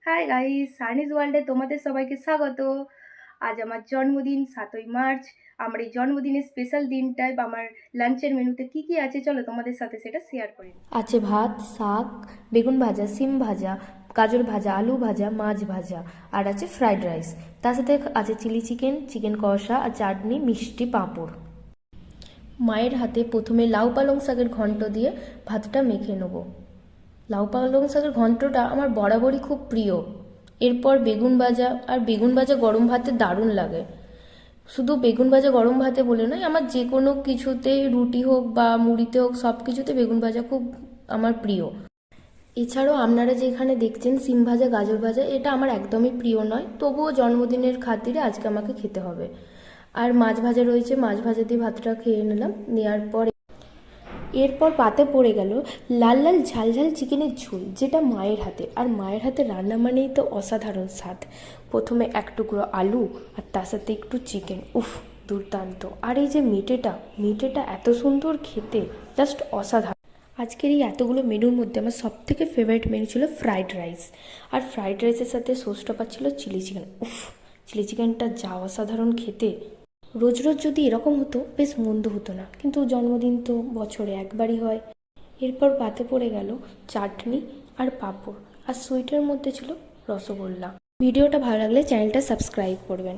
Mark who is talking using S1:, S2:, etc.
S1: Hi guys, সানিজ ওয়ার্ল্ডে তোমাদের সবাইকে স্বাগত। আজ আমার জন্মদিন 7ই মার্চ। আমার এই জন্মদিনের স্পেশাল দিনটায় বা আমার লাঞ্চের মেনুতে কি কি আছে চলো তোমাদের সাথে সেটা শেয়ার করি।
S2: আছে ভাত, শাক, বেগুন ভাজা, সিম ভাজা, গাজর ভাজা, আলু ভাজা, মাছ ভাজা, আর আছে ফ্রাইড রাইস। তার সাথে আছে চিলি চিকেন, চিকেন কষা আর চাটনি, মিষ্টি, পাঁপড়। মায়ের হাতে প্রথমে লাউ পালং শাকের ঘন্ট দিয়ে ভাতটা মেখে নেব। লাউ পালং শাকের ঘন্টটা আমার বরাবরই খুব প্রিয়। এরপর বেগুন ভাজা, আর বেগুন ভাজা গরম ভাতে দারুণ লাগে। শুধু বেগুন ভাজা গরম ভাতে বলে নয়, আমার যে কোনো কিছুতে, রুটি হোক বা মুড়িতে হোক, সব কিছুতে বেগুন ভাজা খুব আমার প্রিয়। এছাড়াও আপনারা যেখানে দেখছেন সিম ভাজা, গাজর ভাজা, এটা আমার একদমই প্রিয় নয়, তবুও জন্মদিনের খাতিরে আজকে আমাকে খেতে হবে। আর মাছ ভাজা রয়েছে, মাছ ভাজা দিয়ে ভাতটা খেয়ে নিলাম। নেওয়ার পর এরপর পাতে পড়ে গেল লাল লাল ঝাল ঝাল চিকেনের ঝোল, যেটা মায়ের হাতে। আর মায়ের হাতে রান্না মানেই তো অসাধারণ স্বাদ। প্রথমে এক টুকরো আলু আর তার সাথে একটু চিকেন, উফ, দুর্দান্ত। আর এই যে মেটেটা এত সুন্দর খেতে, জাস্ট অসাধারণ। আজকের এই এতগুলো মেনুর মধ্যে আমার সবথেকে ফেভারিট মেনু ছিল ফ্রাইড রাইস। আর ফ্রাইড রাইসের সাথে সোসটা পাচ্ছিল চিলি চিকেন, উফ, চিলি চিকেনটা যা অসাধারণ খেতে। রোজ রোজ যদি এরকম হতো বেশ মন্দ হতো না, কিন্তু জন্মদিন তো বছরে একবারই হয়। এরপর পাতে পড়ে গেল চাটনি আর পাঁপড়, আর সুইটের মধ্যে ছিল রসগোল্লা। ভিডিওটা ভালো লাগলে চ্যানেলটা সাবস্ক্রাইব করবেন।